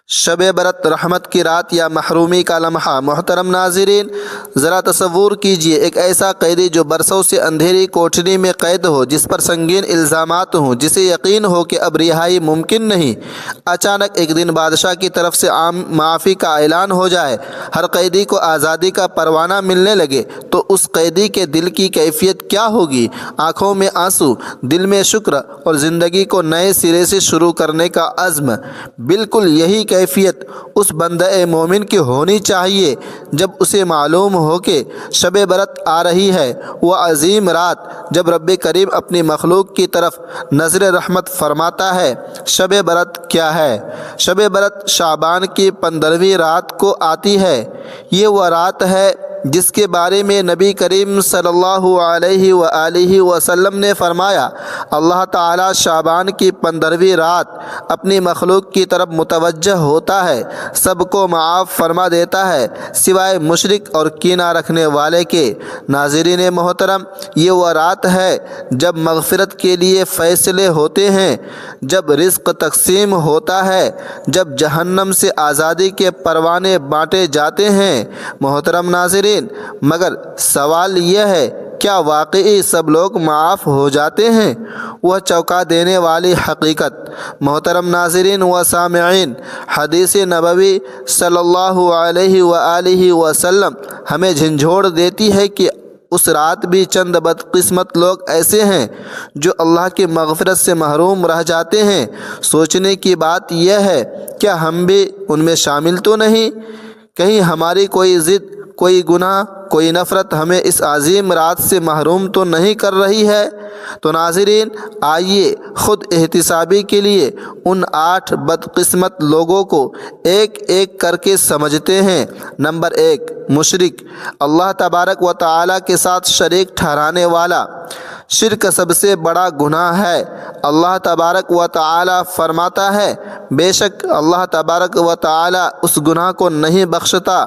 شب برات رحمت کی رات یا محرومی کا لمحہ۔ محترم ناظرین، ذرا تصور کیجئے ایک ایسا قیدی جو برسوں سے اندھیری کوٹھری میں قید ہو، جس پر سنگین الزامات ہوں، جسے یقین ہو کہ اب رہائی ممکن نہیں۔ اچانک ایک دن بادشاہ کی طرف سے عام معافی کا اعلان ہو جائے، ہر قیدی کو آزادی کا پروانہ ملنے لگے، تو اس قیدی کے دل کی کیفیت کیا ہوگی؟ آنکھوں میں آنسو، دل میں شکر اور زندگی کو نئے سرے سے شروع کرنے کا عزم۔ بالکل یہی کیفیت اس بندہ مومن کی ہونی چاہیے جب اسے معلوم ہو کہ شب برات آ رہی ہے، وہ عظیم رات جب رب کریم اپنی مخلوق کی طرف نظر رحمت فرماتا ہے۔ شب برات کیا ہے؟ شب برات شعبان کی 15ویں رات کو آتی ہے۔ یہ وہ رات ہے جس کے بارے میں نبی کریم صلی اللہ علیہ وآلہ وسلم نے فرمایا، اللہ تعالیٰ شعبان کی 15ویں رات اپنی مخلوق کی طرف متوجہ ہوتا ہے، سب کو معاف فرما دیتا ہے سوائے مشرک اور کینہ رکھنے والے کے۔ ناظرین محترم، یہ وہ رات ہے جب مغفرت کے لیے فیصلے ہوتے ہیں، جب رزق تقسیم ہوتا ہے، جب جہنم سے آزادی کے پروانے بانٹے جاتے ہیں۔ محترم ناظرین، مگر سوال یہ ہے، کیا واقعی سب لوگ معاف ہو جاتے ہیں؟ وہ چونکا دینے والی حقیقت۔ محترم ناظرین و سامعین، حدیث نبوی صلی اللہ علیہ وآلہ وسلم ہمیں جھنجھوڑ دیتی ہے کہ اس رات بھی چند بدقسمت لوگ ایسے ہیں جو اللہ کی مغفرت سے محروم رہ جاتے ہیں۔ سوچنے کی بات یہ ہے، کیا ہم بھی ان میں شامل تو نہیں؟ کہیں ہماری کوئی ضد، کوئی گناہ، کوئی نفرت ہمیں اس عظیم رات سے محروم تو نہیں کر رہی ہے؟ تو ناظرین، آئیے خود احتسابی کے لیے ان 8 بدقسمت لوگوں کو ایک ایک کر کے سمجھتے ہیں۔ نمبر 1، مشرک، اللہ تبارک و تعالیٰ کے ساتھ شریک ٹھہرانے والا۔ شرک سب سے بڑا گناہ ہے۔ اللہ تبارک و تعالیٰ فرماتا ہے، بے شک اللہ تبارک و تعالیٰ اس گناہ کو نہیں بخشتا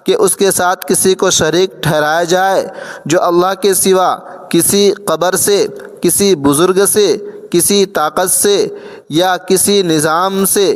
کہ اس کے ساتھ کسی کو شریک ٹھہرایا جائے جو اللہ کے سوا کسی قبر سے، کسی بزرگ سے، کسی طاقت سے یا کسی نظام سے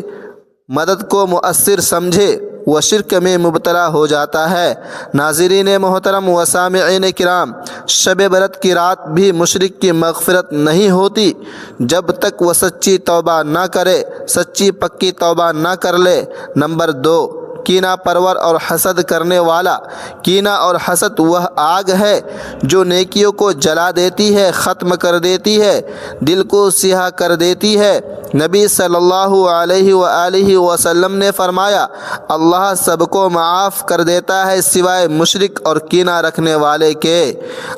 مدد کو مؤثر سمجھے، وہ شرک میں مبتلا ہو جاتا ہے۔ ناظرین محترم و سامعین کرام، شب برات کی رات بھی مشرک کی مغفرت نہیں ہوتی جب تک وہ سچی توبہ نہ کرے، سچی پکی توبہ نہ کر لے۔ نمبر 2، کینہ پرور اور حسد کرنے والا۔ کینہ اور حسد وہ آگ ہے جو نیکیوں کو جلا دیتی ہے، ختم کر دیتی ہے، دل کو سیاہ کر دیتی ہے۔ نبی صلی اللہ علیہ وآلہ وسلم نے فرمایا، اللہ سب کو معاف کر دیتا ہے سوائے مشرک اور کینہ رکھنے والے کے۔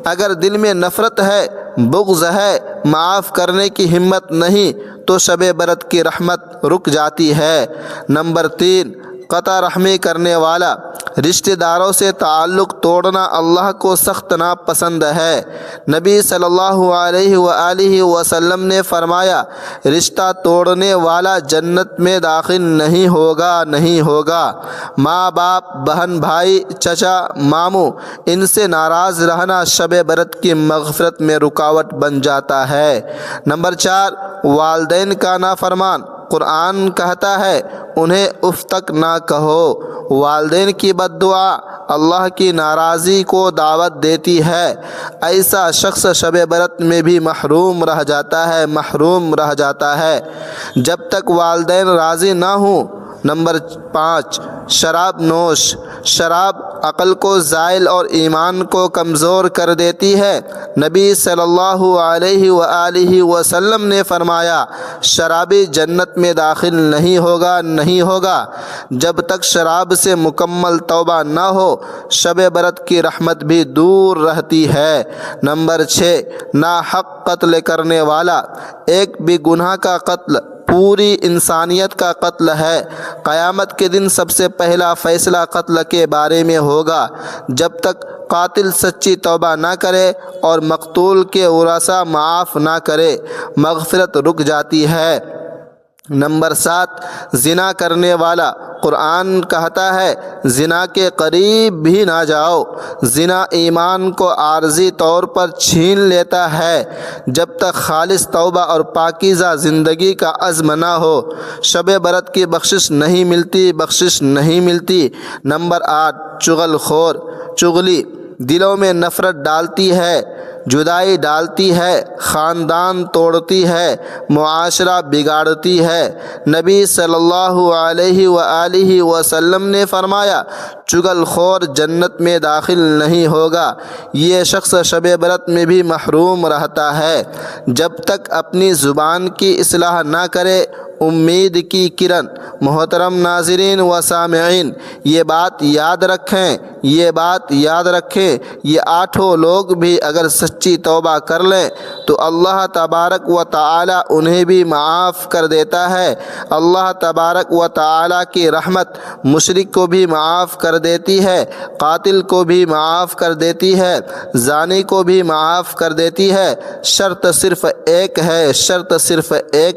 اگر دل میں نفرت ہے، بغض ہے، معاف کرنے کی ہمت نہیں، تو شب برات کی رحمت رک جاتی ہے۔ نمبر 3، قطع رحمی کرنے والا۔ رشتہ داروں سے تعلق توڑنا اللہ کو سخت ناپسند ہے۔ نبی صلی اللہ علیہ وآلہ وسلم نے فرمایا، رشتہ توڑنے والا جنت میں داخل نہیں ہوگا۔ ماں باپ، بہن بھائی، چچا، ماموں، ان سے ناراض رہنا شب برات کی مغفرت میں رکاوٹ بن جاتا ہے۔ نمبر 4، والدین کا نافرمان۔ قرآن کہتا ہے، انہیں اف تک نہ کہو۔ والدین کی بد دعا اللہ کی ناراضی کو دعوت دیتی ہے۔ ایسا شخص شب برات میں بھی محروم رہ جاتا ہے جب تک والدین راضی نہ ہوں۔ نمبر 5، شراب نوش۔ شراب عقل کو زائل اور ایمان کو کمزور کر دیتی ہے۔ نبی صلی اللہ علیہ وآلہ وسلم نے فرمایا، شرابی جنت میں داخل نہیں ہوگا جب تک شراب سے مکمل توبہ نہ ہو۔ شب برات کی رحمت بھی دور رہتی ہے۔ نمبر 6، ناحق قتل کرنے والا۔ ایک بھی گناہ کا قتل پوری انسانیت کا قتل ہے۔ قیامت کے دن سب سے پہلا فیصلہ قتل کے بارے میں ہوگا۔ جب تک قاتل سچی توبہ نہ کرے اور مقتول کے ورثاء معاف نہ کرے، مغفرت رک جاتی ہے۔ نمبر 7، زنا کرنے والا۔ قرآن کہتا ہے زنا کے قریب بھی نہ جاؤ۔ زنا ایمان کو عارضی طور پر چھین لیتا ہے جب تک خالص توبہ اور پاکیزہ زندگی کا عزم نہ ہو۔ شب برات کی بخشش نہیں ملتی۔ نمبر 8، چغل خور۔ چغلی دلوں میں نفرت ڈالتی ہے، جدائی ڈالتی ہے، خاندان توڑتی ہے، معاشرہ بگاڑتی ہے۔ نبی صلی اللہ علیہ وآلہ وسلم نے فرمایا چغل خور جنت میں داخل نہیں ہوگا، یہ شخص شب برات میں بھی محروم رہتا ہے۔ جب تک اپنی زبان کی اصلاح نہ کرے امید کی کرن۔ محترم ناظرین و سامعین، یہ بات یاد رکھیں، یہ 8 لوگ بھی اگر سچی توبہ کر لیں تو اللہ تبارک و تعالی انہیں بھی معاف کر دیتا ہے۔ اللہ تبارک و تعالی کی رحمت مشرک کو بھی معاف کر دیتی ہے، قاتل کو بھی معاف کر دیتی ہے، زانی کو بھی معاف کر دیتی ہے۔ شرط صرف ایک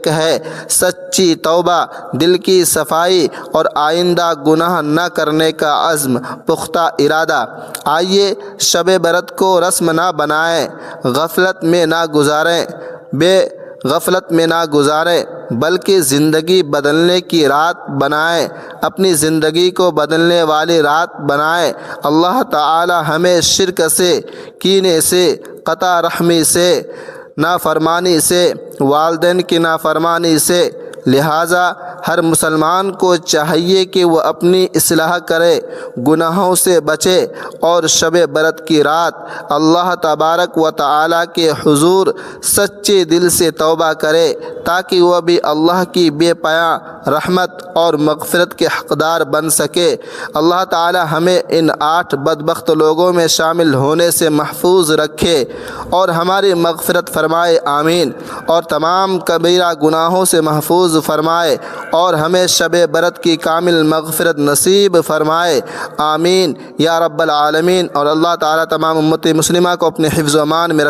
ہے، سچی توبہ، دل کی صفائی اور آئندہ گناہ نہ کرنے کا عزم، پختہ ارادہ۔ آئیے شب برات کو رسم نہ بنائیں، غفلت میں نہ گزاریں بلکہ زندگی بدلنے کی رات بنائیں، اپنی زندگی کو بدلنے والی رات بنائیں۔ اللہ تعالی ہمیں شرک سے، کینے سے، قطع رحمی سے، نافرمانی سے، والدین کی نافرمانی سے، لہٰذا ہر مسلمان کو چاہیے کہ وہ اپنی اصلاح کرے، گناہوں سے بچے اور شب برات کی رات اللہ تبارک و تعالی کے حضور سچے دل سے توبہ کرے تاکہ وہ بھی اللہ کی بے پایاں رحمت اور مغفرت کے حقدار بن سکے۔ اللہ تعالی ہمیں ان 8 بدبخت لوگوں میں شامل ہونے سے محفوظ رکھے اور ہماری مغفرت فرمائے، آمین۔ اور تمام کبیرہ گناہوں سے محفوظ فرمائے اور ہمیں شب برات کی کامل مغفرت نصیب فرمائے، آمین یا رب العالمین۔ اور اللہ تعالی تمام امت مسلمہ کو اپنے حفظ و امان میں رکھے۔